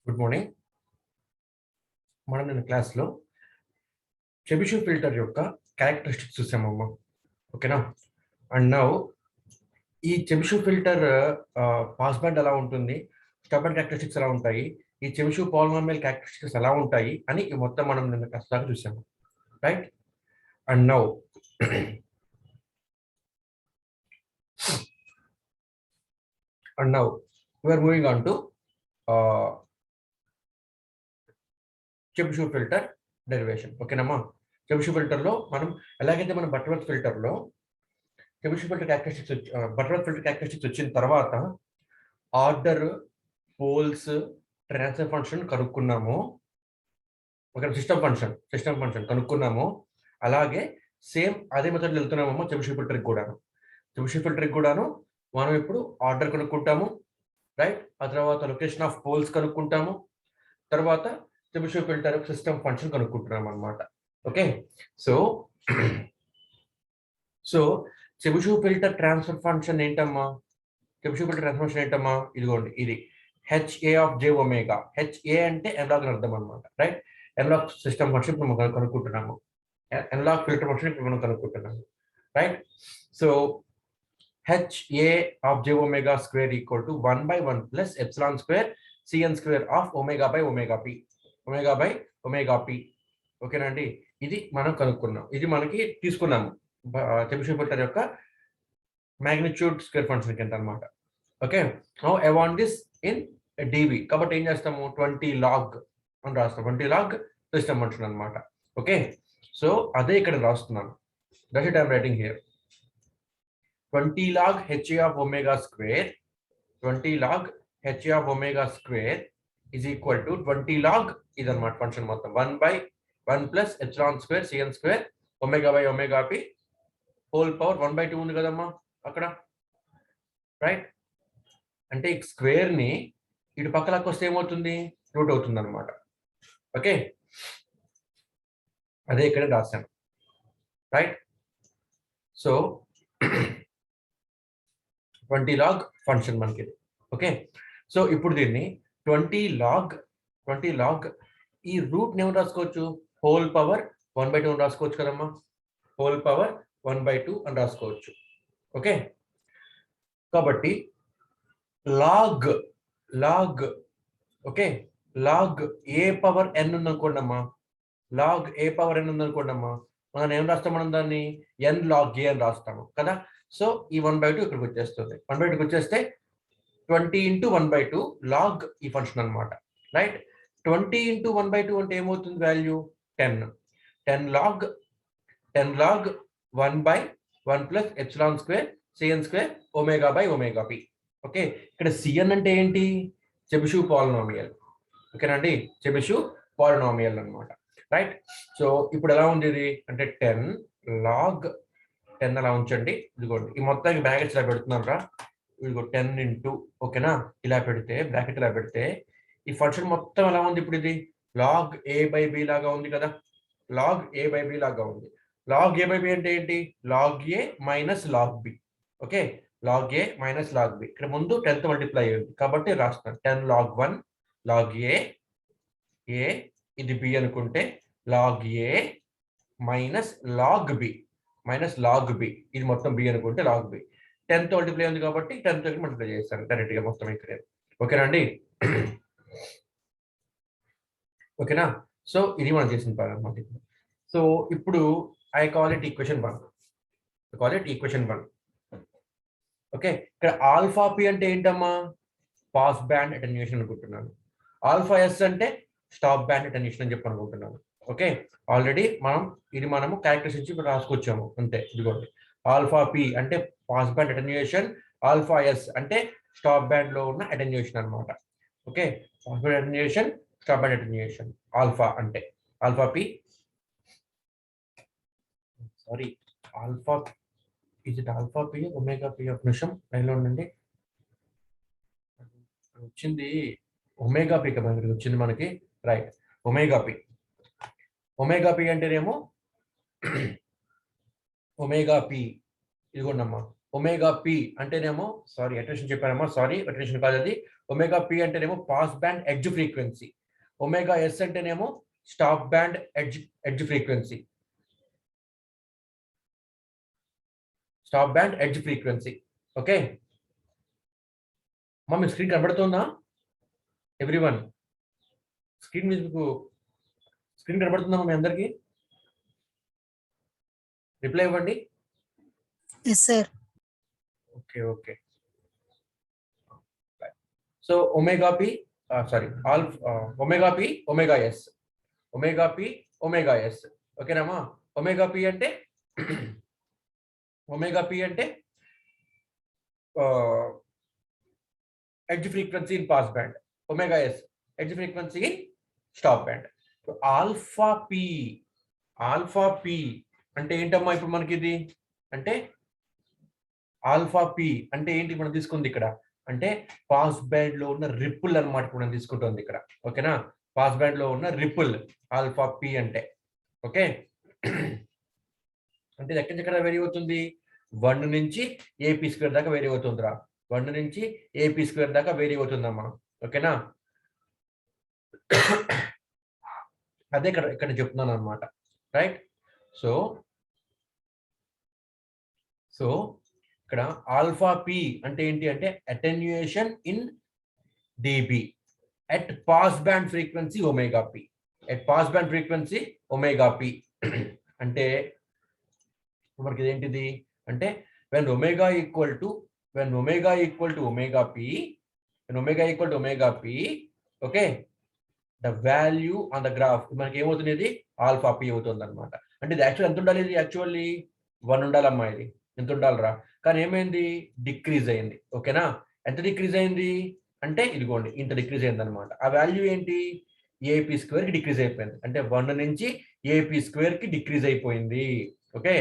Good morning. మనం నిన్న క్లాస్లో చెబిషెవ్ ఫిల్టర్ యొక్క క్యారెక్టరిస్టిక్స్ చూసామమ్మా. ఓకేనా? అండ్ నౌ ఈ చెబిషెవ్ ఫిల్టర్ పాస్ బ్యాండ్ ఎలా ఉంటుంది, స్టాప్ బ్యాండ్ క్యారెక్టరిస్టిక్స్ ఎలా ఉంటాయి, ఈ చెబిషెవ్ పాలినామియల్ క్యారెక్టరిస్టిక్స్ ఎలా ఉంటాయి అని ఈ మొత్తం మనం నిన్న క్లాస్ దాకా చూసాము. Right? And now we are moving on to Chebyshev filter derivation. ఓకేనమ్మా? చెబిషెవ్ ఫిల్టర్లో మనం ఎలాగైతే మనం బటర్వర్త్ ఫిల్టర్లో Chebyshev filter characteristics Butterworth filter characteristics వచ్చిన తర్వాత ఆర్డర్, పోల్స్, ట్రాన్స్ఫర్ ఫంక్షన్ కనుక్కున్నాము. ఒక సిస్టమ్ ఫంక్షన్ కనుక్కున్నాము. అలాగే సేమ్ అదే మెథడ్లో వెళ్తున్నామమ్మా చెబిషెవ్ ఫిల్టర్కి కూడాను. చెబిషెవ్ ఫిల్టర్కి కూడాను మనం ఇప్పుడు ఆర్డర్ కనుక్కుంటాము. రైట్? ఆ తర్వాత లొకేషన్ ఆఫ్ పోల్స్ కనుక్కుంటాము. తర్వాత చెబిషెవ్ ఫిల్టర్ సిస్టమ్ ఫంక్షన్ కనుక్కుంటున్నాం అనమాట. Okay, so Chebyshev filter transfer function ఏంటమ్మా? చెబిషెవ్ ఫిల్టర్ ట్రాన్స్ఫర్ ఫంక్షన్ ఏంటమ్మా? ఇదిగోండి, ఇది HA of j omega. HA అంటే ఎన్లాగ్ అని అర్థం అనమాట. రైట్? ఎన్లాగ్ సిస్టమ్ ఫంక్షన్ ఇప్పుడు మనం కనుక్కుంటున్నాము. ఎన్లాగ్ ఫిల్టర్ ఫంక్షన్ ఇప్పుడు మనం కనుక్కుంటున్నాము. Right? So HA of j omega square equal to 1/1 plus epsilon square CN square of omega by omega P. Omega by omega p. ఓకేనా అండి? ఇది మనం కనుక్కున్నాం. ఇది మనకి తీసుకున్నాము చెబిషెవ్ ఫిల్టర్ యొక్క మ్యాగ్నిట్యూడ్ స్క్వేర్ ఫంక్షన్ కింద అనమాట. Okay, now I want this in DV. కాబట్టి ఏం చేస్తాము? 20 లాగ్ అని రాస్తాం. 20 లాగ్ సిస్టమ్ ఫంక్షన్ అనమాట. ఓకే, సో అదే ఇక్కడ రాస్తున్నాను. That's it I am writing here. 20 log HA of omega square, 20 log HA of omega square is equal to 20 log ఇదన్నమాట ఫంక్షన్ మొత్తం 1/1 plus epsilon square CN square omega by omega p whole power 1/2 ఉంది కదమ్మా అక్కడ. Right? అంటే ఈ square ని ఇటు పక్కలకు వస్తే ఏమవుతుంది? రూట్ అవుతుంది అనమాట. ఓకే, అదే ఇక్కడ రాశాను. రైట్? సో 20 లాగ్ ఫంక్షన్ మనకి. ఓకే, సో ఇప్పుడు దీన్ని 20 లాగ్ ఈ రూట్ ని ఏమని రాసుకోవచ్చు? హోల్ పవర్ 1/2 అని రాసుకోవచ్చు కదమ్మా. హోల్ పవర్ 1/2 అని రాసుకోవచ్చు. ఓకే, కాబట్టి లాగ్ ఓకే, లాగ్ ఏ పవర్ ఎన్ ఉందనుకోండి అమ్మా. లాగ్ ఏ పవర్ ఎన్ ఉందనుకోండి అమ్మా, మనం ఏం రాస్తాం? మనం దాన్ని ఎన్ లాగ్ ఏ అని రాస్తాము కదా. సో ఈ 1/2 ఇక్కడికి వచ్చేస్తుంది. 1/2కి వచ్చేస్తే 20 × 1/2 లాగ్ ఈ ఫంక్షన్ అనమాట. రైట్? 20 × 1/2 అంటే ఏమవుతుంది value? 10. 10 log 1/1 plus epsilon square CN square omega by omega p. Okay, ఇక్కడ సిఎన్ అంటే ఏంటి? Chebyshev polynomial. ఓకేనండి? చెబిషెవ్ పాలినామియల్ అనమాట. రైట్? సో ఇప్పుడు ఎలా ఉంది ఇది అంటే 10 లాగ్ 10 అలా ఉంచండి. ఇదిగోండి, ఈ మొత్తానికి బ్రాకెట్స్ ఇలా పెడుతున్నాను రా. ఇదిగో 10 ఇంటూ, ఓకేనా, ఇలా పెడితే బ్రాకెట్ ఇలా పెడితే ఈ ఫంక్షన్ మొత్తం ఎలా ఉంది? ఇప్పుడు ఇది లాగ్ ఏ బై బి లాగా ఉంది కదా. లాగ్ ఏ బై బి లాగా ఉంది. లాగ్ ఏ బై బి అంటే ఏంటి? Log a minus log b. Okay, log a minus log b. ఇక్కడ ముందు 10తో మల్టిప్లై అయ్యింది కాబట్టి రాస్తాను 10 లాగ్ 1 లాగ్ ఏ ఇది బి అనుకుంటే log a minus log B ఇది మొత్తం బి అనుకుంటే లాగ్ బి. 10తో మల్టిప్లై ఉంది కాబట్టి 10తో మల్టిప్లై చేస్తాను డైరెక్ట్ గా మొత్తం ఇక్కడ. ఓకేనా అండి? ఓకేనా? సో ఇది మనం చేసిన పని అనమాట. సో ఇప్పుడు I call it equation 1. Okay, ఇక్కడ ఆల్ఫా పి అంటే ఏంటమ్మా? పాస్ బ్యాండ్ అటెన్యూయేషన్ అనుకుంటున్నాను. ఆల్ఫా ఎస్ అంటే స్టాప్ బ్యాండ్ అటెన్యూయేషన్ అని చెప్పి అనుకుంటున్నాను. ఓకే, ఆల్రెడీ మనము క్యారెక్టరిస్టిక్స్ ఇప్పుడు రాసుకొచ్చాము అంతే. ఇదిగోండి, ఆల్ఫా పి అంటే pass band attenuation, alpha s అంటే స్టాప్ బ్యాండ్ లో ఉన్న అటెన్యూయేషన్ అనమాట. Okay, pass band attenuation, stop band attenuation. Alpha అంటే alpha p, sorry alpha, is it alpha p omega p? ఒక నిమిషం లైన్లో ఉండండి. వచ్చింది ఒమేగా పి కదా వచ్చింది మనకి. రైట్, ఒమేగా పి అంటేనేమో ఒమేగా పి ఇదిగోండమ్మా ఒమేగా పి అంటేనేమో సారీ అటెన్షన్ చెప్పానమ్మా, సారీ అటెన్షన్ కాదు అది. ఒమేగా పి అంటేనేమో pass band edge frequency. Omega s అంటేనేమో stop band edge frequency. Stop band edge frequency. Okay మా మీ స్క్రీన్ కనబడుతుందా ఎవ్రీవన్? స్క్రీన్ మీకు స్క్రీన్ కనబడుతుందా మీ అందరికి? రిప్లై ఇవ్వండి. Yes, sir. Okay okay. So omega p sorry omega P omega s, omega P omega s. ఓకేనామా? Omega P అంటే omega P అంటే edge frequency in pass band, omega s edge frequency in stop band. Alpha p అంటే ఏంటమ్మా ఇప్పుడు మనకి ఇది? అంటే alpha p అంటే ఏంటి మనం తీసుకుంది ఇక్కడ? అంటే పాస్ బ్యాండ్ లో ఉన్న రిపుల్ అనమాట మనం తీసుకుంటుంది ఇక్కడ. ఓకేనా? పాస్ బ్యాండ్ లో ఉన్న రిపుల్ ఆల్ఫా పి అంటే. ఓకే అంటే ఎక్కడి నుంచి ఎక్కడ వేరీ అవుతుంది? 1 నుంచి ఏపీ స్క్వేర్ దాకా వేరీ అవుతుందిరా. 1 నుంచి ఏపీ స్క్వేర్ దాకా వేరీ అవుతుందమ్మా. ఓకేనా? అదే ఇక్కడ చెప్తున్నాను అనమాట. రైట్? సో ఇక్కడ ఆల్ఫా పి అంటే ఏంటి అంటే attenuation in dB at pass band frequency omega P. At pass band frequency omega P అంటే మనకి ఇదేంటిది అంటే when omega equal to omega equal to omega p, okay, the value on the graph మనకి ఏమవుతుంది? ఇది ఆల్ఫా పి అవుతుంది అనమాట. అంటే ఇది యాక్చువల్ ఎంత ఉండాలి? ఇది యాక్చువల్లీ 1 ఉండాలమ్మా. ఇది ఎంత ఉండాలిరా? కానీ ఏమైంది? డిక్రీజ్ అయింది. ఓకేనా? ఎంత డిక్రీజ్ అయింది అంటే ఇదిగోండి ఇంత డిక్రీజ్ అయింది అనమాట. ఆ వాల్యూ ఏంటి? ఏపీ స్క్వేర్ కి డిక్రీజ్ అయిపోయింది. అంటే 1 నుంచి ఏపీ స్క్వేర్ కి డిక్రీజ్ అయిపోయింది. ఓకే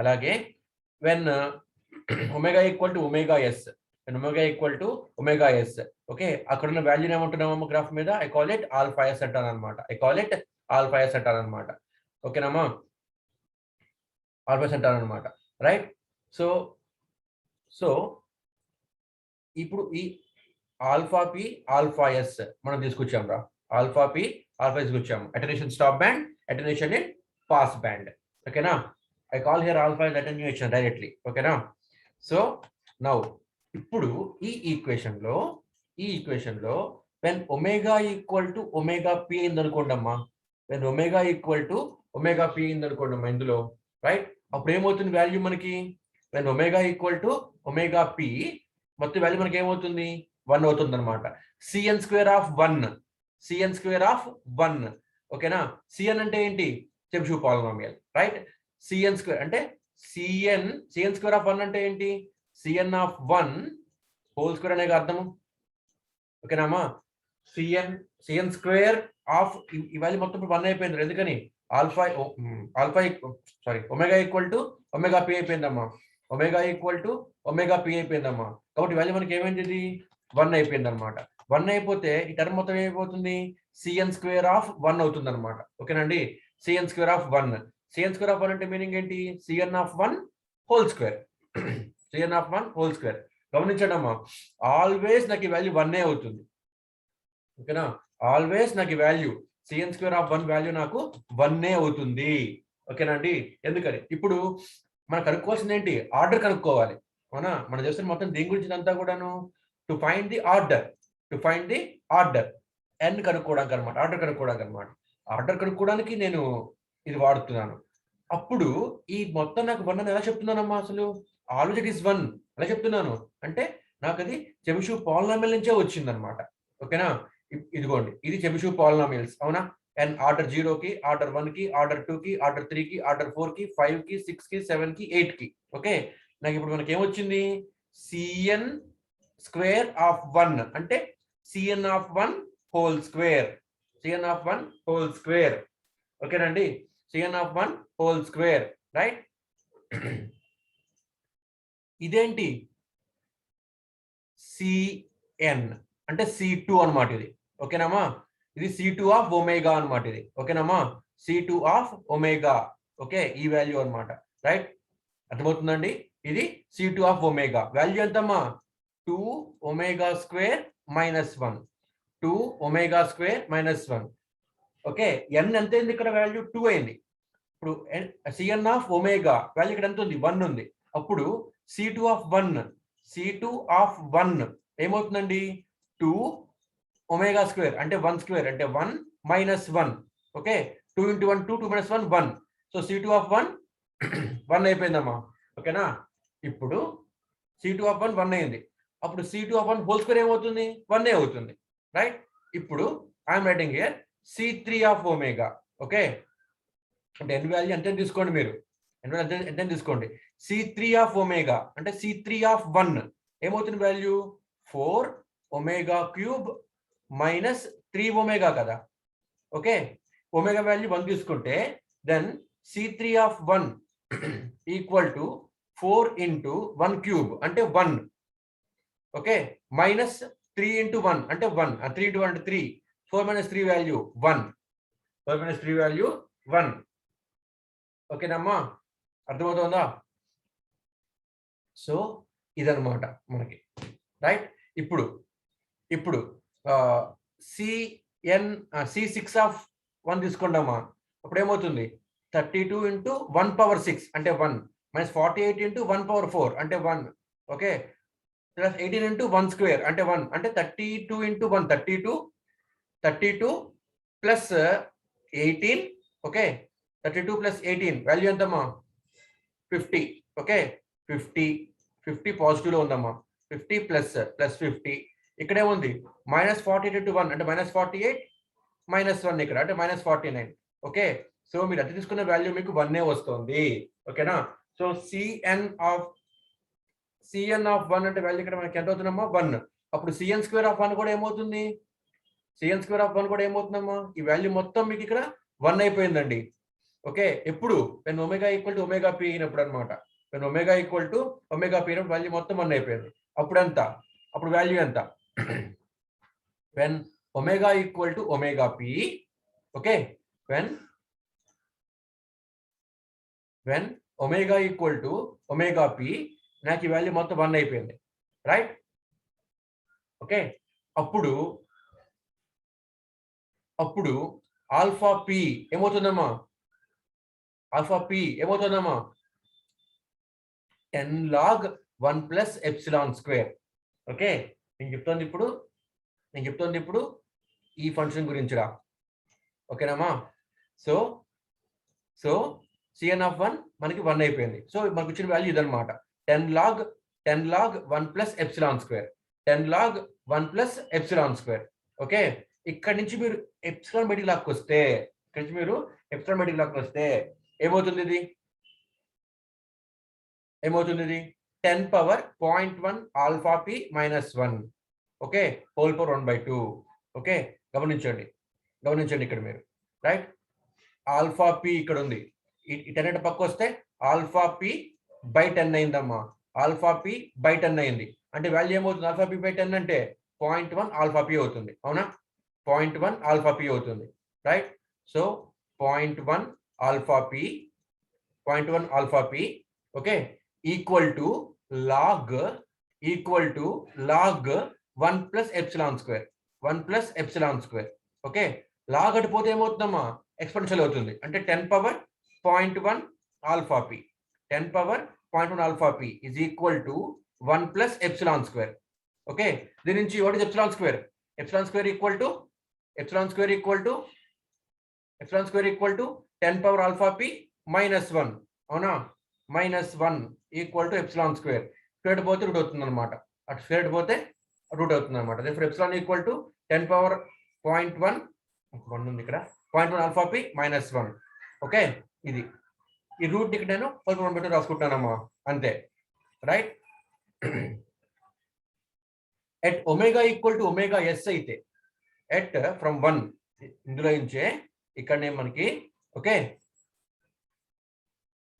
అలాగే when omega equal to omega s, when omega equal to omega s, okay, అక్కడ ఉన్న వాల్యూని ఏమంటున్నామో గ్రాఫ్ మీద I call it alpha s అంటాను అనమాట. I call it alpha s అంటాను అనమాట. ఓకేనమ్మా? ఆల్ఫా s అంటాను అనమాట. రైట్? సో ఇప్పుడు ఈ ఆల్ఫా పి ఆల్ఫా ఎస్ మనం తీసుకొచ్చాం రా. ఆల్ఫా పి ఆల్ఫా ఎస్ తీసుకొచ్చాము. Attenuation stop band, attenuation in pass band. ఓకేనా? I call here alpha as attenuation directly. ఓకేనా? సో నౌ ఇప్పుడు ఈ ఈక్వేషన్ లో when omega equal to omega p అయింది అనుకోండమ్మా. when omega equal to omega p అయింది అనుకోండమ్మా ఇందులో. Right? అప్పుడు ఏమవుతుంది వాల్యూ మనకి? when omega equal to omega p మొత్తం వాల్యూ మనకి ఏమవుతుంది? 1 అవుతుంది అనమాట. cn square of 1. ఓకేనా? cn అంటే ఏంటి? Chebyshev polynomial. Right? cn square అంటే cn స్క్వేర్ ఆఫ్ 1 అంటే ఏంటి? cn ఆఫ్ 1 హోల్ స్క్వేర్ అనే అర్థము. ఓకేనామా? cn స్క్వేర్ ఆఫ్ ఈ వాల్యూ మొత్తం 1 అయిపోయింది. ఎందుకని? Omega equal to omega p అయిపోయిందమ్మా. Omega equal to omega p అయిపోయిందమ్మా. కాబట్టి వాల్యూ మనకి ఏమైంది? 1 అయిపోయింది అనమాట. 1 అయిపోతే ఈ టర్మ్ మొత్తం ఏమైపోతుంది? cn స్క్వేర్ ఆఫ్ 1 అవుతుంది అనమాట. ఓకేనండి? cn square of 1. cn square of 1 అంటే మీనింగ్ ఏంటి? cn of 1 whole square. cn of 1 whole square. గమనించండి అమ్మా, ఆల్వేస్ నాకు ఈ వాల్యూ 1 అవుతుంది. ఓకేనా? ఆల్వేస్ నాకు ఈ value cn square of 1 value నాకు 1 అవుతుంది. ఓకేనండి? ఎందుకని? ఇప్పుడు మనం కనుక్కోవాల్సింది ఏంటి? ఆర్డర్ కనుక్కోవాలి. అవునా? మనం చేస్తున్న మొత్తం దీని గురించి అంతా కూడాను to find the order n కనుక్కోవడానికి అనమాట. ఆర్డర్ కనుక్కోవడానికి నేను ఇది వాడుతున్నాను. అప్పుడు ఈ మొత్తం నాకు 1 అని ఎలా చెప్తున్నానమ్మా? అసలు ఆల్వేస్ ఇట్ ఈస్ 1 ఎలా చెప్తున్నాను అంటే నాకు అది చెబిషెవ్ పాలినామియల్ నుంచే వచ్చింది అనమాట. ఓకేనా? ఇదిగోండి ఇది చెబిషెవ్ పాలినామియల్స్. అవునా? అండ్ ఆర్డర్ 0 కి, ఆర్డర్ 1 కి, ఆర్డర్ 2 కి, ఆర్డర్ 3 కి, ఆర్డర్ 4 కి, 5 కి, 6 కి, 7 కి, 8 కి. ఓకే నాకు ఇప్పుడు మనకి ఏమొచ్చింది? cn స్క్వేర్ ఆఫ్ 1 అంటే cn of 1 whole square. cn of 1 whole square. ఓకేనండి? cn of 1 whole square. Right? ఇదేంటి? cn అంటే c2 అన్నమాట ఇది. ఓకేనామా? ఇది c2 ఆఫ్ ఒమేగా అన్నమాట ఇది. ఓకేనామా? c2 of omega. ఓకే ఈ వాల్యూ అన్నమాట. రైట్? అర్థమవుతుందండి? ఇది C2 ఆఫ్ ఒమేగా. వాల్యూ ఎంతమ్మా? 2 omega square minus 1. 2 omega square minus 1. Okay, n ఎంత అయింది ఇక్కడ? వాల్యూ 2 అయింది. ఇప్పుడు Cn ఆఫ్ ఒమేగా వాల్యూ ఇక్కడ ఎంత ఉంది? 1 ఉంది. అప్పుడు C2 ఆఫ్ 1, C2 ఆఫ్ 1 ఏమవుతుందండి? 2 ఒమేగా స్క్వేర్ అంటే 1 స్క్వేర్ అంటే 1 minus 1. Okay, 2 into 1 2, 2 minus 1 1. So C2 of 1 1 అయిపోయిందమ్మా. ఓకేనా? ఇప్పుడు C2 ఆఫ్ 1 1 అయింది. అప్పుడు C2 ఆఫ్ 1 హోల్ స్క్వేర్ ఏమవుతుంది? 1 అవుతుంది. రైట్? ఇప్పుడు I'm writing here C3 of omega. Okay, అంటే n వాల్యూ ఎంత తీసుకోండి మీరు, n వాల్యూ ఎంత తీసుకోండి. C3 ఆఫ్ ఒమేగా అంటే C3 ఆఫ్ 1 ఏమవుతుంది value? 4 omega cube minus 3 omega కదా. ఓకే, ఒమేగా వాల్యూ 1 తీసుకుంటే then C3 of 1 equal to 4 into 1 cube అంటే 1. ఓకే, మైనస్ 3 ఇంటూ 1 అంటే 1. 3 ఇంటూ 1 అంటే 3. 4 మైనస్ 3 వాల్యూ 1. 4 minus 3 value 1. ఓకేనమ్మా, అర్థమవుతుందా? సో ఇదన్నమాట మనకి. రైట్? ఇప్పుడు C6 ఆఫ్ 1 తీసుకుంటామా. అప్పుడు ఏమవుతుంది? 32 ఇంటూ 1 పవర్ 6 అంటే 1 మైనస్ 48 ఇంటూ 1 పవర్ 4 అంటే 1. ఓకే, ప్లస్ 18 ఇంటూ 1 స్క్వేర్ అంటే 1 అంటే 32 into 1 32 plus 18. Okay, 32 plus 18 value ఎంతమ్మా? 50. ఓకే, 50 పాజిటివ్ లో ఉందమ్మా. 50 ప్లస్ 50 ఇక్కడ ఏముంది? మైనస్ 48 ఇంటూ 1 అంటే మైనస్ 48 మైనస్ 1 ఇక్కడ అంటే మైనస్ 49. ఓకే, సో మీరు అతి తీసుకున్న వాల్యూ మీకు 1 వస్తుంది. ఓకేనా? సో Cn ఆఫ్ 1 అంటే వాల్యూ ఇక్కడ మనకి ఎంత అవుతుందమ్మా? 1. అప్పుడు Cn స్క్వేర్ ఆఫ్ 1 కూడా ఏమవుతుంది? Cn స్క్వేర్ ఆఫ్ 1 కూడా ఏమవుతుందమ్మా? ఈ వాల్యూ మొత్తం మీకు ఇక్కడ 1 అయిపోయిందండి. ఓకే, ఎప్పుడు? when omega equal to omega p అయినప్పుడు అనమాట. when omega equal to omega p అయినప్పుడు వాల్యూ మొత్తం 1 అయిపోయింది. అప్పుడు ఎంత? అప్పుడు వాల్యూ ఎంత? when omega equal to omega p. Okay, when omega equal to omega p నాకు ఈ వాల్యూ మొత్తం 1 అయిపోయింది. రైట్? ఓకే, అప్పుడు ఆల్ఫా పి ఏమవుతుందమ్మా? ఆల్ఫా పి ఏమవుతుందమ్మా? 10 log 1 plus epsilon square. Okay, నేను చెప్తోంది ఇప్పుడు ఈ ఫంక్షన్ గురించిరా. ఓకేనమ్మా? సో Cn ఆఫ్ 1 మనకి 1 అయిపోయింది. సో మనకు వచ్చిన వాల్యూ ఇదన్నమాట. 10 log 1 plus epsilon square. 10 log 1 plus epsilon square. Okay, ఇక్కడ నుంచి మీరు ఎప్సిలాన్ బయటికి లాక్కొస్తే ఏమవుతుంది? ఇది 10 power 0.1 alpha p minus 1. Okay, whole power 1/2. Okay, గమనించండి ఇక్కడ మీరు. రైట్? ఆల్ఫా పి ఇక్కడ ఉంది. ఈ 10 పక్క వస్తే ఆల్ఫా పి బై 10 అయిందమ్మా. ఆల్ఫా పి బై 10 అయింది అంటే వాల్యూ ఏమవుతుంది? ఆల్ఫా పి బై 10 అంటే 0.1 ఆల్ఫా పి అవుతుంది. అవునా? 0.1 ఆల్ఫా పి అవుతుంది. Right? So 0.1 alpha p okay equal to log 1 plus epsilon square. Okay, log అడిపోతే ఏమవుతుందమ్మా? ఎక్స్పెన్షియల్ అవుతుంది. అంటే 10 power 0.1 alpha p 10 power 0.1 alpha p is equal to 1 plus epsilon square. Okay, దీని నుంచి what is epsilon square? Epsilon square equal to 10 power alpha p minus 1. అవునా? Minus 1 equal to epsilon square. Square పోతే route అవుతుంది అనమాట. అటు square పోతే route అవుతుంది అనమాట. ఎప్సిలాన్ ఈక్వల్ టు 10 పవర్ 0.1 ఉంది ఇక్కడ 0.1 ఆల్ఫా పి మైనస్ 1. ఓకే, ఇది ఈ రూట్ ఇక్కడ నేను కొంచెం పెట్టి రాసుకుంటానమ్మా. అంతే. Right? At omega equal to omega s అయితే ఎట్ ఫ్రమ్ 1 ఇందులో నుంచే ఇక్కడనే మనకి ఓకే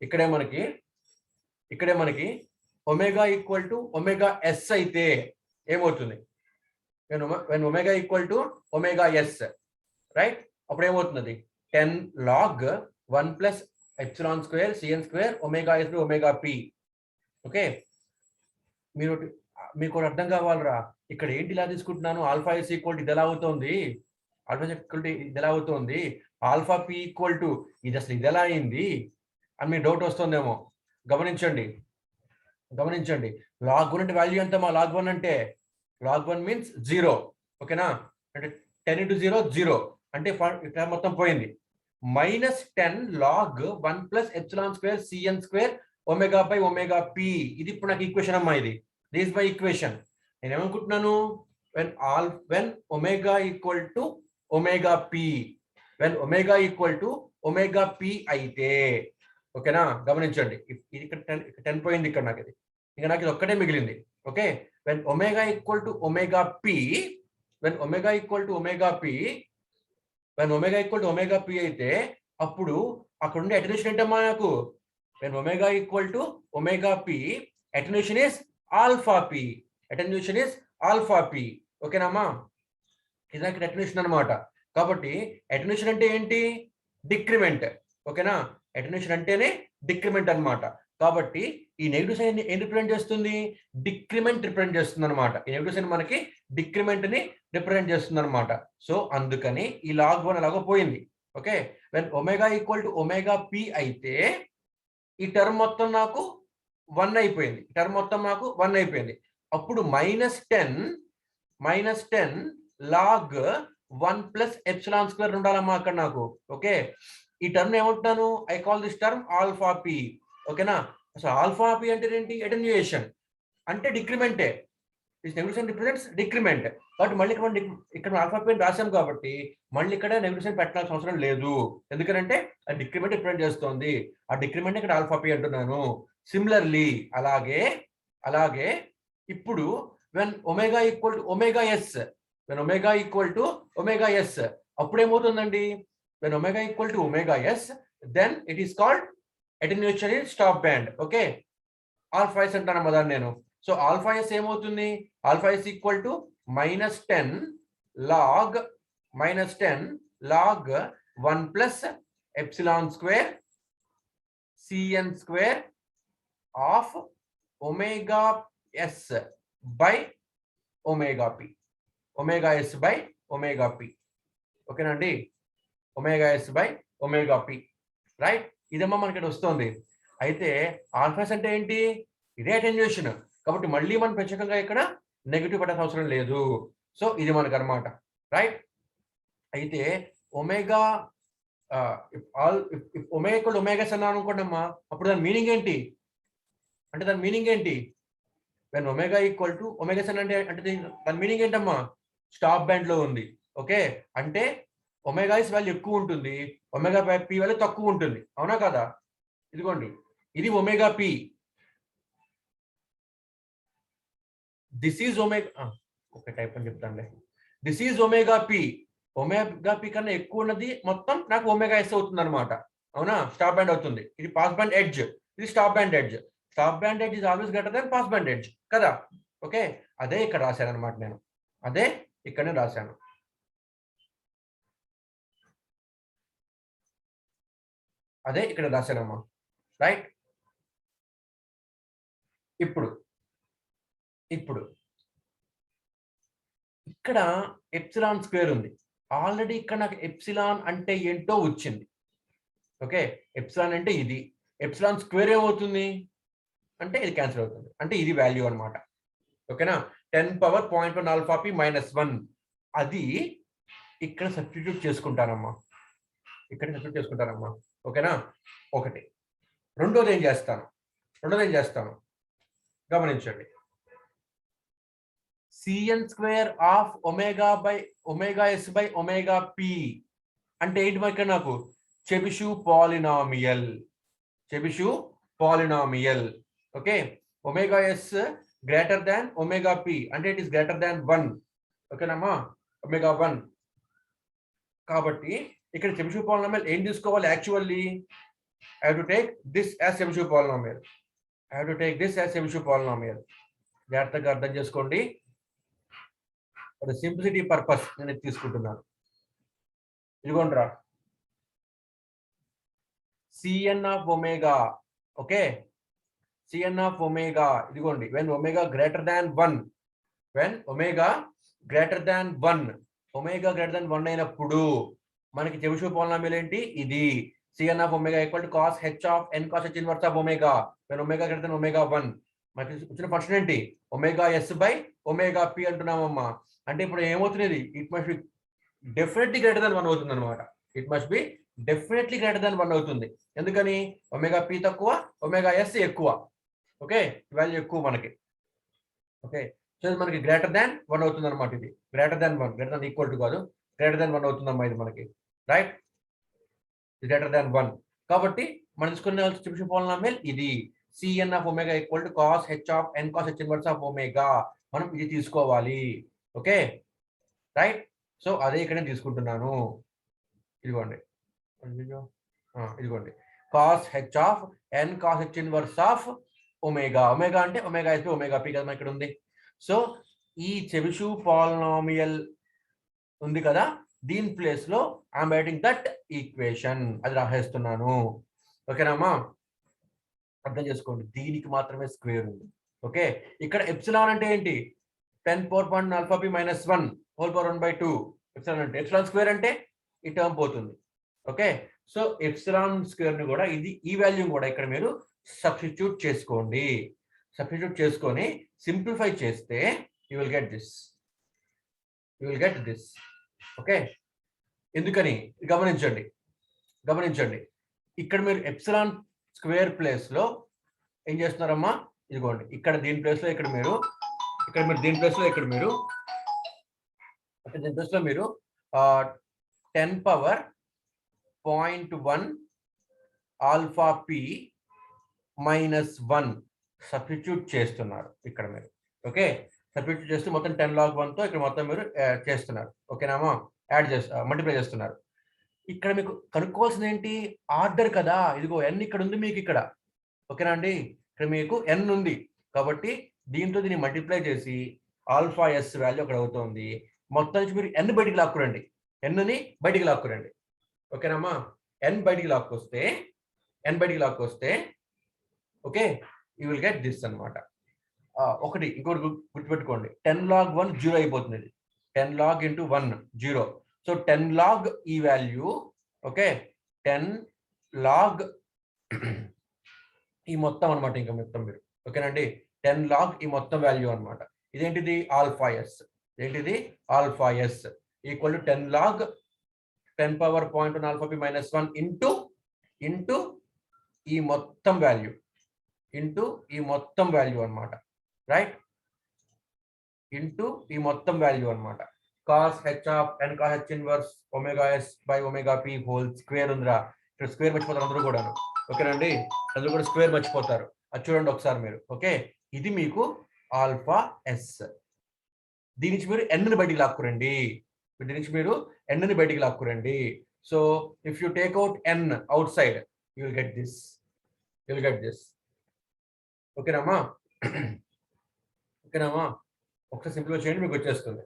ఇక్కడే మనకి omega equal to omega s అయితే ఏమవుతుంది? when omega equal to omega s. Right? అప్పుడు ఏమవుతుంది? 10 log 1 plus epsilon square Cn square omega yes by omega p. Okay, మీకు ఒకటి అర్థం కావాలరా, ఇక్కడ ఏంటి ఇలా తీసుకుంటున్నాను, ఆల్ఫా ఇస్ ఈక్వల్ టు ఇది ఎలా అవుతుంది, ఆల్ఫా ఈక్వల్ టు ఇది ఎలా అవుతుంది, ఆల్ఫా పి ఈక్వల్ టు ఇది అసలు ఇది ఎలా అయింది అని మీ డౌట్ వస్తుందేమో. గమనించండి గమనించండి, లాగ్ 1 అంటే వాల్యూ ఎంత మా లాగ్ 1 అంటే, లాగ్ 1 మీన్స్ 0. ఓకేనా, అంటే 10 into 0 0 అంటే ఇక్కడ మొత్తం పోయింది. -10 log 1 plus epsilon square cn square omega by omega p. ఇది ఇప్పుడు నాకు ఈక్వేషన్ అమ్మా, ఇది దిస్ బై ఈక్వేషన్. నేను ఏమనుకుంటున్నాను, when omega equal to omega p, when omega equal to omega p అయితే, ఓకేనా. గమనించండి, ఇది ఇక్కడ 10 పోయింది, ఇక్కడ నాకు ఇది, ఇంకా నాకు ఇది ఒక్కటే మిగిలింది. Okay, when omega equal to omega p, when omega equal to omega p, when omega equal to omega p అయితే అప్పుడు అక్కడ ఉండే అటెన్యూషన్ ఏంటమ్మా నాకు, when omega equal to omega p, attenuation is alpha p, attenuation is alpha p. ఓకేనమ్మా, ఇది నాకు attenuation అన్నమాట. కాబట్టి అటెన్యూషన్ అంటే ఏంటి, డిక్రిమెంట్. ఓకేనా, అటెన్యూషన్ అంటేనే డిక్రిమెంట్ అన్నమాట. కాబట్టి ఈ నెగటివ్ సైన్ ఏం రిప్రజెంట్ చేస్తుంది, డిక్రిమెంట్ రిప్రజెంట్ చేస్తుంది అనమాట. ఈ నెగటివ్ సైన్ మనకి డిక్రిమెంట్ ని రిప్రజెంట్ చేస్తుంది అనమాట. సో అందుకని ఈ లాగ్ 1 అలాగో పోయింది. Okay, when omega equal to omega P అయితే ఈ టర్మ్ మొత్తం నాకు 1 అయిపోయింది, టర్మ్ మొత్తం నాకు 1 అయిపోయింది. అప్పుడు -10 లాగ్ 1 ప్లస్ ఎప్సిలాన్ స్క్వేర్ ఉండాలమ్మా అక్కడ నాకు. ఓకే, ఈ టర్మ్ ఏమంటున్నాను, I call this term alpha p. ఓకేనా, సో ఆల్ఫా పి అంటే ఏంటి, అటెన్యూయేషన్ అంటే డిక్రిమెంటే, నెగటివ్ రిప్రజెంట్స్ డిక్రిమెంట్. కాబట్టి మళ్ళీ ఇక్కడ ఆల్ఫా పి అని రాసాం కాబట్టి మళ్ళీ ఇక్కడ నెగటివ్ పెట్టాల్సిన అవసరం లేదు, ఎందుకంటే ఆ డిక్రిమెంట్ రిప్రజెంట్ చేస్తుంది, ఆ డిక్రిమెంట్ ఇక్కడ ఆల్ఫా పి అంటున్నాను. సిమిలర్లీ అలాగే ఇప్పుడు when omega equal to omega S, when omega equal to omega S అప్పుడు ఏమవుతుందండి, when omega equal to omega S then it is called attenuation in stop band. Okay, alpha S అంటాను దాన్ని నేను. So alpha S ఏమవుతుంది, alpha S equal to -10 log 1 plus epsilon square CN square of omega yes by omega P, omega yes by omega P. ఓకేనండి, omega yes by omega P, right. ఇదేమో మనకి ఇక్కడ వస్తుంది. అయితే ఆల్ఫాస్ అంటే ఏంటి, ఇదే అటెన్యూయేషన్, కాబట్టి మళ్ళీ మనం ప్రత్యేకంగా ఇక్కడ నెగిటివ్ పెట్టాల్సిన అవసరం లేదు. సో ఇది మనకు అనమాట, రైట్. అయితే ఒమేగా ఒమేగా ఈక్వల్ ఒమేగాస్ అన్నాను అనుకోండి అమ్మా, అప్పుడు దాని మీనింగ్ ఏంటి అంటే, దాని మీనింగ్ ఏంటి, వెన్ ఒమేగా ఈక్వల్ టు ఒమేగాస్ అంటే దాని మీనింగ్ ఏంటమ్మా, స్టాప్ బ్యాండ్ లో ఉంది. ఓకే, అంటే ఒమేగా ఎస్ వాల్యూ ఎక్కువ ఉంటుంది, ఒమేగా పి వాల్యూ తక్కువ ఉంటుంది, అవునా కదా. ఇదిగోండి, ఇది omega p, this is omega, okay type అని చెప్తానులే, this is omega P. Omega p కన్నా ఎక్కువ ఉన్నది మొత్తం నాకు ఒమేగా ఎస్ అవుతుంది అనమాట, అవునా. స్టాప్ బ్యాండ్ అవుతుంది, ఇది పాస్ బ్యాండ్ ఎడ్జ్, ఇది stop band edge. Stop band edge is always greater than pass band edge కదా. ఓకే, అదే ఇక్కడ రాశాను అనమాట నేను, అదే ఇక్కడనే రాశాను. అదే ఇక్కడ రాశానమ్మా, రైట్. ఇప్పుడు ఇక్కడ ఎప్సిలాన్ స్క్వేర్ ఉంది, ఆల్రెడీ ఇక్కడ నాకు ఎప్సిలాన్ అంటే ఏంటో వచ్చింది. ఓకే, ఎప్సిలాన్ అంటే ఇది, ఎప్సిలాన్ స్క్వేర్ ఏమవుతుంది అంటే ఇది క్యాన్సిల్ అవుతుంది, అంటే ఇది వాల్యూ అనమాట. ఓకేనా, 10^0.1 ఆల్ఫా పి -1 అది ఇక్కడ సబ్స్టిట్యూట్ చేసుకుంటానమ్మా, ఓకేనా. ఒకటి, రెండోది ఏం చేస్తాను గమనించండి, cn square of omega by omega yes by omega P అంటే ఏంటి మరి, ఇక్కడ నాకు Chebyshev polynomial. Okay, omega S greater than omega P అంటే ఇట్ ఈస్ గ్రేటర్ దాన్ 1. ఓకేనమ్మా, ఒమేగా 1. కాబట్టి ఇక్కడ చెబిషెవ్ పాలినామియల్ ఏం తీసుకోవాలి, actually I have to take this as Chebyshev polynomial. జాగ్రత్తగా అర్థం చేసుకోండి, ఫర్ సింప్లిసిటీ పర్పస్ నేను తీసుకుంటున్నాను. ఇదిగోండ్రా, cn of omega, okay, Cn of omega ఇదిగోండి when omega greater than 1 when omega greater than 1 omega greater than 1 అయినప్పుడు మనకి చెబిషువ్ పాలినామియల్ ఏంటి ఇది Cn of omega equal to cos h of n cos h inverse of omega when omega greater than omega 1 మనకి వచ్చిన function ఏంటి omega s by omega p అంటున్నామమ్మా. అంటే ఇప్పుడు ఏమవుతుంది it must be definitely greater than 1 అవుతుంది అనమాట. It must be definitely greater than 1 అవుతుంది. ఎందుకని ఒమేగా p తక్కువ ఒమేగా s ఎక్కువ. ఓకే వాల్యూ ఎక్కువ మనకి. ఓకే సో మనకి గ్రేటర్ దాన్ 1 అవుతుంది అనమాట. ఇది greater than 1 greater than equal to కాదు గ్రేటర్ దాన్ 1 అవుతుందమ్మా ఇది మనకి. రైట్ గ్రేటర్ దాన్ 1 కాబట్టి మనం తీసుకునే చెబిషువ్ పాలినామియల్ ఇది Cn of omega equal to cos h of n cos h inverse of omega. మనం ఇది తీసుకోవాలి. ఓకే రైట్ సో అదే ఇక్కడ నేను తీసుకుంటున్నాను. ఇదిగోండి ఇదిగోండి cos h of n cos h inverse of omega. omega అంటే omega s by omega p కదా ఇక్కడ ఉంది. సో ఈ చెబిషువ్ పాలినామియల్ ఉంది కదా దీని ప్లేస్ లో ఐఎమ్ రైటింగ్ దట్ ఈక్వేషన్ అది రాసేస్తున్నాను. ఓకేనామా అర్థం చేసుకోండి. దీనికి మాత్రమే స్క్వేర్ ఉంది. ఓకే ఇక్కడ ఎప్సిలాన్ అంటే ఏంటి 10 power point alpha p minus 1 whole power 1/2 epsilon అంటే ఎప్సిలాన్ స్క్వేర్ అంటే ఈ టర్మ్ పోతుంది. ఓకే సో ఎప్సిలాన్ స్క్వేర్ ని కూడా ఇది ఈ వాల్యూ కూడా ఇక్కడ మీరు సబ్స్టిట్యూట్ చేసుకోండి. సబ్స్టిట్యూట్ చేసుకొని సింప్లిఫై చేస్తే you will get this. Okay ఎందుకని గమనించండి ఇక్కడ మీరు ఎప్సిలాన్ స్క్వేర్ ప్లేస్ లో ఏం చేస్తున్నారమ్మా ఇదిగోండి ఇక్కడ దీని ప్లేస్ లో దీని ప్లేస్ లో మీరు 10 power 0.1 alpha p minus 1 substitute చేస్తున్నారు ఇక్కడ మీరు. ఓకే సబ్స్టిట్యూట్ చేస్తే మొత్తం 10 log 1 తో ఇక్కడ మొత్తం మీరు చేస్తున్నారు. ఓకేనామా మల్టిప్లై చేస్తున్నారు. ఇక్కడ మీకు కనుక్కోవాల్సింది ఏంటి ఆర్డర్ కదా. ఇదిగో n ఇక్కడ ఉంది మీకు ఇక్కడ. ఓకేనా అండి ఇక్కడ మీకు n ఉంది కాబట్టి దీంతో దీన్ని మల్టిప్లై చేసి ఆల్ఫా ఎస్ వాల్యూ అక్కడ అవుతుంది. మొత్తం నుంచి మీరు n బయటికి లాక్కురండి. n ని బయటికి లాక్కురండి. ఓకేనామా n బయటికి లాక్కొస్తే okay you will get this అనమాట. ఇంకోటి గుర్తుపెట్టుకోండి 10 log 1 0 అయిపోతుంది. 10 log into 1 0. సో 10 log ఈ వాల్యూ ఓకే 10 log ఈ మొత్తం అనమాట. ఇంకా మొత్తం మీరు ఓకేనండి 10 log ఈ మొత్తం వాల్యూ అనమాట. ఇదేంటిది alpha S equal to 10 log 10 power 0.1 alpha p minus 1 into ఈ మొత్తం వాల్యూ అనమాట. రైట్ ఇంటూ ఈ మొత్తం వాల్యూ అనమాట. cos h of n cos h inverse omega s by omega p whole square ఉందిరా. ఇక్కడ స్క్వేర్ మర్చిపోతారు అందరూ కూడా. ఓకేనండి అందరూ కూడా స్క్వేర్ మర్చిపోతారు. అది చూడండి ఒకసారి మీరు. ఓకే ఇది మీకు ఆల్ఫా ఎస్. దీని నుంచి మీరు n ని బయటికి లాక్కురండి. So if you take out n outside you will get this. ఓకేనామా ఒకసారి సింపుల్గా చేయండి మీకు వచ్చేస్తుంది.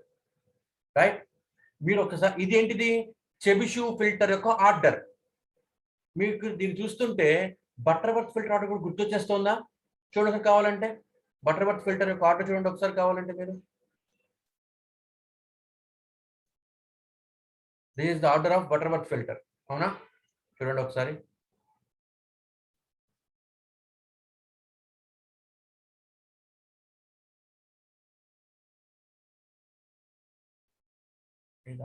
రైట్ మీరు ఒకసారి ఇదేంటిది చెబిషువ్ ఫిల్టర్ యొక్క ఆర్డర్. మీకు దీన్ని చూస్తుంటే బటర్వర్త్ ఫిల్టర్ ఆర్డర్ కూడా గుర్తొచ్చేస్తుందా చూడండి కావాలంటే. బటర్వర్త్ ఫిల్టర్ యొక్క ఆర్డర్ చూడండి ఒకసారి కావాలంటే మీరు. This is the order of Butterworth filter. అవునా చూడండి ఒకసారి.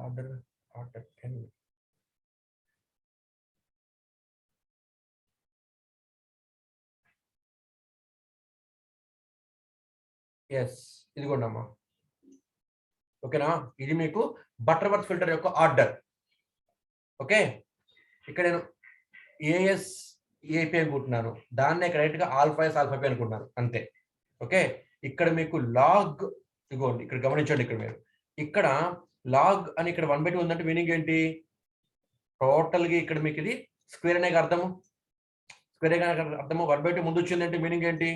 ఆర్డర్ 10. ఎస్ ఇదిగోండమ్మా. ఓకేనా ఇది మీకు బటర్వర్త్ ఫిల్టర్ యొక్క ఆర్డర్. ఓకే ఇక్కడ నేను ఏఎస్ ఏపీ అనుకుంటున్నాను. దాన్నే కరెక్ట్ గా ఆల్ఫా ఎస్ ఆల్ఫా పి అనుకుంటున్నాను అంతే. ఓకే ఇక్కడ మీకు లాగ్ ఇదిగోండి ఇక్కడ గమనించండి. ఇక్కడ మీరు ఇక్కడ లాగ్ అని ఇక్కడ 1/2 ఉందంటే మీనింగ్ ఏంటి టోటల్ గా ఇక్కడ మీకు ఇది స్క్వేర్ అనే అర్థము. 1/2 ముందు వచ్చిందంటే మీనింగ్ ఏంటి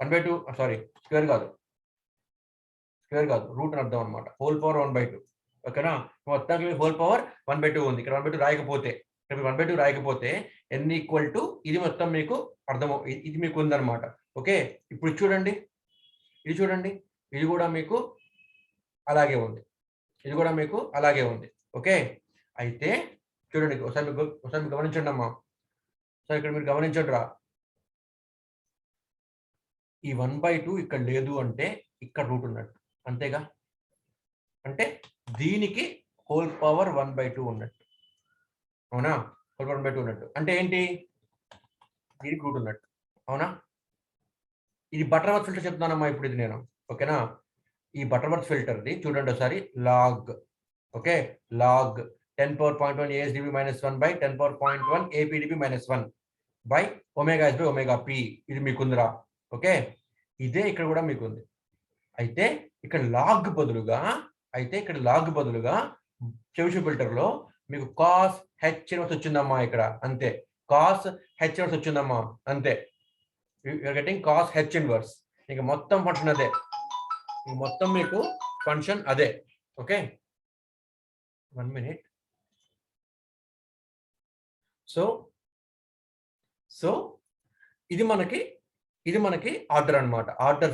1/2 సారీ స్క్వేర్ కాదు రూట్ అని అర్థం అనమాట. Whole power 1/2. ఓకేనా మొత్తానికి హోల్ పవర్ 1/2 ఉంది. ఇక్కడ 1/2 రాయకపోతే ఇక్కడ 1/2 రాయకపోతే n ఈక్వల్ టు ఇది మొత్తం మీకు అర్థం ఇది మీకు ఉందన్నమాట. ఓకే, ఇప్పుడు చూడండి, ఇది చూడండి, ఇది కూడా మీకు అలాగే ఉంది, ఇది కూడా మీకు అలాగే ఉంది. ఓకే, అయితే చూడండి, ఒకసారి మీరు గమనించండి అమ్మా. ఒకసారి ఇక్కడ మీరు గమనించండి రా. ఈ 1/2 ఇక్కడ లేదు అంటే ఇక్కడ రూట్ ఉన్నట్టు, అంతేగా? అంటే దీనికి హోల్ పవర్ 1/2 ఉన్నట్టు, అవునా? హోల్ పవర్ 1/2 ఉన్నట్టు అంటే ఏంటి? దీనికి రూట్ ఉన్నట్టు, అవునా? ఇది బటర్వర్త్ ఫిల్టర్ చెప్తున్నానమ్మా ఇప్పుడు ఇది నేను. ఓకేనా? ఈ బటర్వర్త్ ఫిల్టర్ది చూడండి ఒకసారి. Log, okay, log 10^1 ASDB - 1 / 10^1 APDB - 1 by omega S / omega P. ఇది మీకుందిరా. ఓకే, ఇదే ఇక్కడ కూడా మీకుంది. అయితే ఇక్కడ లాగ్ బదులుగా చెవిషు ఫిల్టర్లో మీకు కాస్ హెచ్ ఇన్వర్స్ వచ్చిందమ్మా ఇక్కడ, అంతే. కాస్ హెచ్ ఇన్వర్స్ వచ్చిందమ్మా, అంతే. You're getting cos H inverse. ఇక మొత్తం ఫంక్షన్ అదే, మొత్తం మీకు ఫంక్షన్ అదే. Okay, 1 minute. సో ఇది మనకి ఆర్డర్ అన్నమాట. Order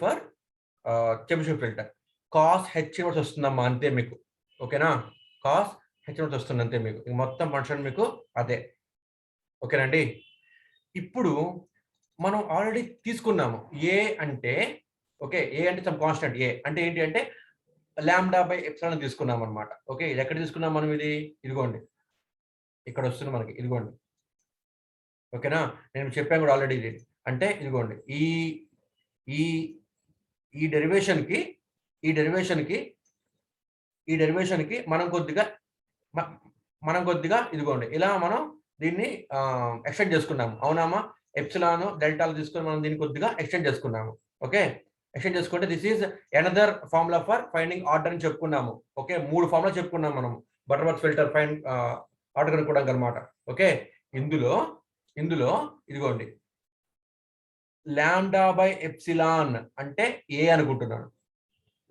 for Chebyshev filter. Cos H inverse వస్తుందమ్మా, అంతే మీకు. ఓకేనా? కాస్ హెచ్ ఇన్వర్స్ వస్తుంది, అంతే మీకు. మొత్తం ఫంక్షన్ మీకు అదే. ఓకేనండి? ఇప్పుడు మనం ఆల్రెడీ తీసుకున్నాము ఏ అంటే, ఓకే, ఏ అంటే సమ్ కాన్స్టెంట్. ఏ అంటే ఏంటి అంటే λ/ε తీసుకున్నాం అనమాట. ఓకే, ఇది ఎక్కడ తీసుకున్నాం మనం? ఇది ఇదిగోండి, ఇక్కడ వస్తుంది మనకి, ఇదిగోండి. ఓకేనా? నేను చెప్పాను కూడా ఆల్రెడీ ఇది. అంటే ఇదిగోండి, ఈ ఈ ఈ డెరివేషన్కి మనం కొద్దిగా ఇదిగోండి ఇలా మనం దీన్ని ఎక్స్టెండ్ చేసుకున్నాము, అవునామా? ఎప్సిలాన్ డెల్టాలు తీసుకొని మనం దీన్ని కొద్దిగా ఎక్స్టెండ్ చేసుకున్నాము. ఓకే, ఎక్స్టెండ్ చేసుకుంటే this is another formula for finding order అని చెప్పుకున్నాము. ఓకే, 3 ఫార్ములా చెప్పుకున్నాం మనం బటర్వర్త్ ఫిల్టర్ ఫైండ్ ఆర్డర్ కనుక్కోవడానికి అనమాట. ఓకే, ఇందులో ఇదిగోండి λ/ε అంటే ఏ అనుకుంటున్నాను.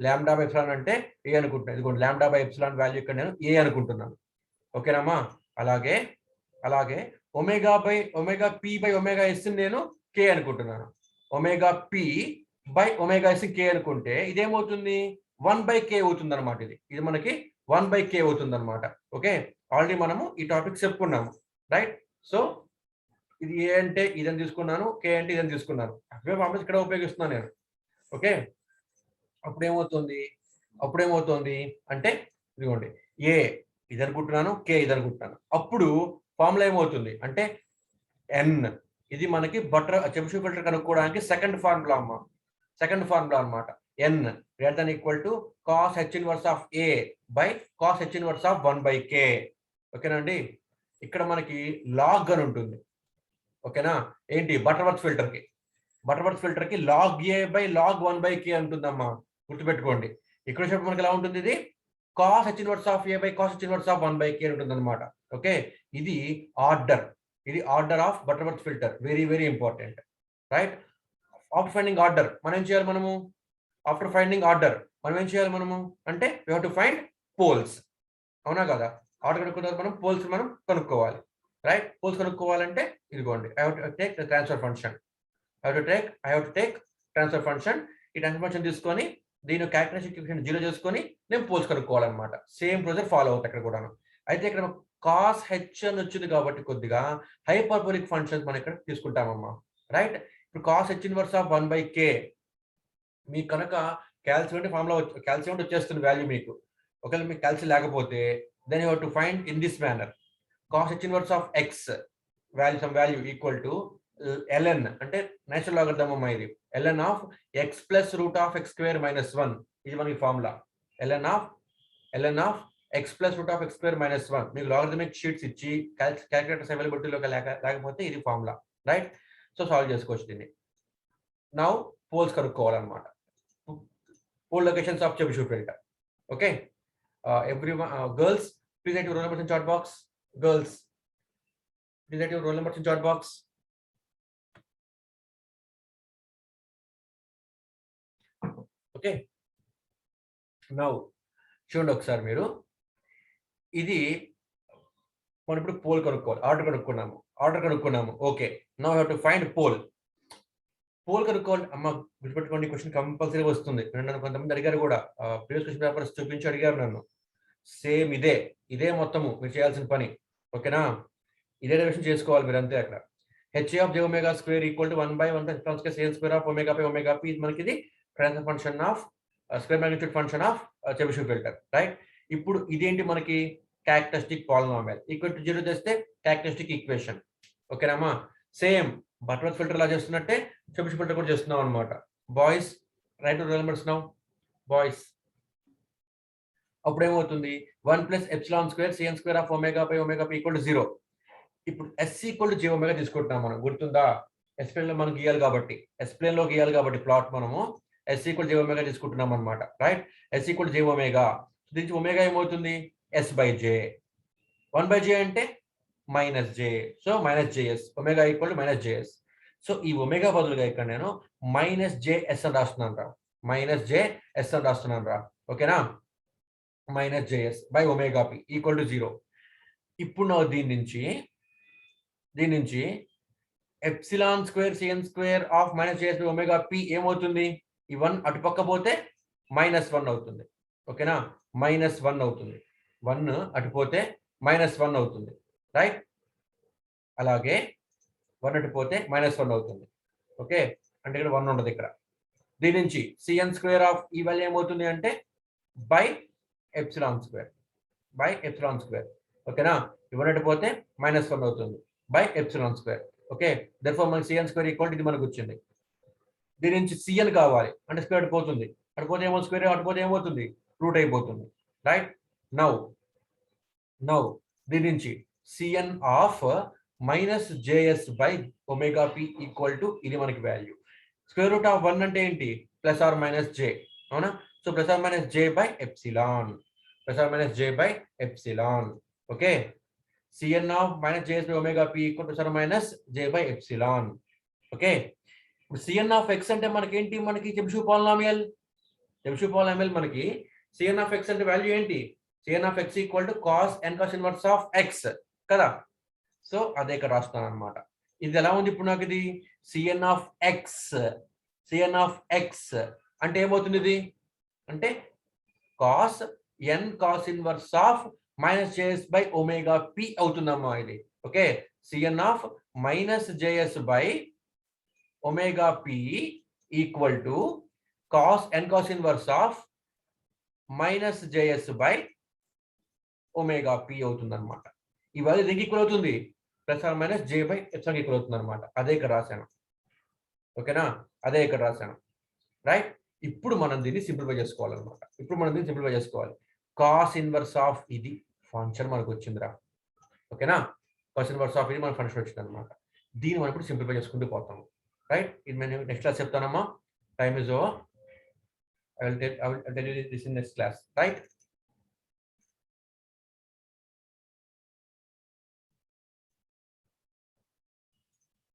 λ/ε అంటే ఏ అనుకుంటున్నాను. ఇదిగోండి λ/ε వాల్యూ ఇక్కడ నేను ఏ అనుకుంటున్నాను. ఓకేనమ్మా? అలాగే ఒమేగా p/ωs నేను కే అనుకుంటున్నాను. ఒమేగా p/ωs కే అనుకుంటే ఇదేమవుతుంది? 1/k అవుతుంది అనమాట. ఇది మనకి 1/k అవుతుంది అనమాట. ఓకే, ఆల్రెడీ మనము ఈ టాపిక్ చెప్పుకున్నాము, రైట్? సో ఇది ఏ అంటే ఇదని తీసుకున్నాను, కే అంటే ఇదని తీసుకున్నాను. అవే ఫార్ములాస్ ఇక్కడ ఉపయోగిస్తున్నాను నేను. ఓకే, అప్పుడేమవుతుంది అంటే ఇదిగోండి, ఏ ఇది అనుకుంటున్నాను, కే ఇది అనుకుంటున్నాను. అప్పుడు ఫార్ములా ఏమవుతుంది అంటే ఎన్. ఇది మనకి చెబిషెవ్ ఫిల్టర్ కనుక్కోవడానికి సెకండ్ ఫార్ములా అన్నమాట. N greater than equal to cos H inverse of a by cos H inverse of 1/k. ఓకేనండి? ఇక్కడ మనకి లాగ్ అని ఉంటుంది. ఓకేనా? ఏంటి? బటర్వర్త్ ఫిల్టర్ కి log a by log 1/k ఉంటుందమ్మా, గుర్తుపెట్టుకోండి. ఇక్కడ వచ్చేటప్పుడు మనకి ఎలా ఉంటుంది? ఇది cos H inverse of a by cos H inverse of 1/k ఉంటుంది అనమాట. ఓకే, ఇది order of Butterworth filter. Very very important, right? After finding order మనం ఏం చేయాలి? అంటే we have to find poles, అవునా కదా? ఆర్డర్ కనుక్కున్న మనం పోల్స్ మనం కనుక్కోవాలి, రైట్? పోల్స్ కనుక్కోవాలంటే ఇదిగోండి, I have to take the transfer function. I have to take transfer function. ఈ ట్రాన్స్ఫర్ ఫంక్షన్ తీసుకొని దీని క్యారెక్టరిస్టిక్ ఈక్వేషన్ 0 చేసుకొని నేను పోల్స్ కనుక్కోవాలన్నమాట. సేమ్ ప్రొసీజర్ ఫాలో అవుతాయి ఇక్కడ కూడాను. అయితే ఇక్కడ కాస్ హెచ్ అని వచ్చింది కాబట్టి కొద్దిగా హైపర్బోలిక్ ఫంక్షన్స్ మనం ఇక్కడ తీసుకుంటామమ్మా, రైట్? ఇప్పుడు cos H inverse of 1/k మీకు కనుక క్యాల్సియం వచ్చేస్తుంది వాల్యూ మీకు. ఒకవేళ మీకు క్యాల్సియం లేకపోతే then you have to find in this manner. Cos H inverse of x value equal to ln అంటే నేచురల్ లాగరిథం అమ్మా. ఇది ln of x plus root of x square minus 1. ఇది మనకి formula. ln of x plus root of x square minus 1. మీకు logarithmic sheets ఇచ్చి calculators అవైలబిలిటీలో లేకపోతే ఇది ఫార్ములా, రైట్? సో సాల్వ్ చేసుకోవచ్చు దీన్ని. నౌ పోల్స్ కనుక్కోవాలన్నమాట. Pole locations of Chebyshev filter. Okay, everyone, girls, please write your roll numbers in chat box. Girls, please write your roll numbers in chat box. Okay, now చూడండి ఒకసారి మీరు. ఇది మనం ఇప్పుడు pole కనుక్కోవాలి. ఆర్డర్ కనుక్కున్నాము. Okay, now you have to find pole. Pole కనుక్కోవాలి అమ్మ, గుర్తుపెట్టుకోండి, క్వశ్చన్ కంపల్సరీ వస్తుంది. నన్ను కొంతమంది అడిగారు కూడా, ప్రీవియస్ క్వశ్చన్ పేపర్స్ చూపించి అడిగారు నన్ను. సేమ్ ఇదే మొత్తము మీరు చేయాల్సిన పని. ఓకేనా? ఇదే డెరివేషన్ చేసుకోవాలి మీరు, అంతే. అక్కడ h of j omega square equal to 1/1 same square of omega by omega p. ఇది మనకి ఇది transfer function of square magnitude function of Chebyshev filter, right? ఇప్పుడు ఇదేంటి మనకి క్యారెక్టరిస్టిక్ పాలినామియల్. ఈక్వల్ టు 0 తెస్తే క్యారెక్టరిస్టిక్ ఈక్వేషన్. ఓకేనామా? సేమ్ బటర్వర్త్ ఫిల్టర్ లా చేస్తున్నట్టే చెబిషెవ్ ఫిల్టర్ కూడా చేస్తున్నాం అనమాట. Boys, right to roll numbers now. Boys, అప్పుడు ఏమవుతుంది? 1 plus epsilon square CN square of omega by omega P equal to 0. ఇప్పుడు S equal to J omega తీసుకుంటున్నాం మనం, గుర్తుందా? ఎస్ ప్లేన్ లో మనం గీయాలి కాబట్టి, ఎస్ ప్లేన్ లో గీయాలి కాబట్టి ప్లాట్ మనము ఎస్ ఈక్వల్ జే ఒమేగా తీసుకుంటున్నాం అనమాట, right? S equal J omega, దీనికి ఒమేగా ఏమవుతుంది? S by J. 1/j అంటే minus J, so minus JS. Omega equal to minus JS. So ఈ ఒమేగా బదులుగా ఇక్కడ నేను మైనస్ జేఎస్ అని రాస్తున్నాను రా, మైనస్ జేఎస్ అని రాస్తున్నాను రా. ఓకేనా? Minus JS by omega P equal to 0. ఇప్పుడు నా దీని నుంచి epsilon square CN square of minus JS by omega P ఏమవుతుంది? ఈ 1 అటుపక్క పోతే -1 అవుతుంది. ఓకేనా? -1 అవుతుంది. 1 అటుపోతే -1 అవుతుంది, రైట్? అలాగే 1 అటుపోతే -1 అవుతుంది. ఓకే, అంటే ఇక్కడ 1 ఉండదు ఇక్కడ. దీని నుంచి సిఎన్ స్క్వేర్ ఆఫ్ ఈ వాల్యూ ఏమవుతుంది అంటే బై ఎప్సిలాన్ స్క్వేర్, ఓకేనా? 1 అటుపోతే -1 అవుతుంది by epsilon square. Okay, therefore మనకి సిఎన్ స్క్వేర్ ఈక్వల్ ఇది మనకు వచ్చింది. దీని నుంచి సిఎన్ కావాలి అంటే స్క్వేర్ అటుపోతుంది, అటుపోతే ఏమో స్క్వేర్, అటుపోతే ఏమవుతుంది? రూట్ అయిపోతుంది, రైట్? నౌ దీని నుంచి CN of minus JS by omega P equal to ఇది మనకి వాల్యూ. స్క్వేర్ రూట్ ఆఫ్ 1 అంటే ఏంటి? ప్లస్ ఆర్ మైనస్ జే, అవునా? So plus are minus J by epsilon, okay? Cn of minus js by omega p equal to plus or minus j by epsilon. Okay, ఇప్పుడు Cn of x అంటే మనకేంటి? మనకి Chebyshev polynomial. మనకి Cn of x అంటే value ఏంటి? Cn of x equal to cos n cos inverse of x కదా. So అదే ఇక్కడ రాస్తాను అనమాట. ఇది ఎలా ఉంది ఇప్పుడు నాకు? ఇది Cn of x అంటే ఏమవుతుంది? ఇది అంటే cos n cos inverse of minus JS by omega p అవుతుందమ్మా ఇది. Okay, CN of minus JS by omega P equal to cos n cos inverse of minus JS by omega p అవుతుంది అనమాట. ఈ value దీనికి equal అవుతుంది, plus are minus J by epsilon equal అవుతుంది అనమాట. అదే ఇక్కడ రాశాను, ఓకేనా? అదే ఇక్కడ రాశాను, రైట్? ఇప్పుడు మనం దీన్ని సింప్లిఫై చేసుకోవాలన్నమాట. కాస్ ఇన్వర్స్ ఆఫ్ ఇది ఫంక్షన్ మనకు వచ్చిందిరా, ఓకేనా? కాస్ ఇన్వర్స్ ఆఫ్ ఇది మన ఫంక్షన్ వచ్చింది అనమాట. దీన్ని మనం ఇప్పుడు సింప్లిఫై చేసుకుంటూ పోతాము, రైట్? ఇది నేను నెక్స్ట్ క్లాస్ చెప్తానమ్మా. Time is over. I will tell you this in next class, right?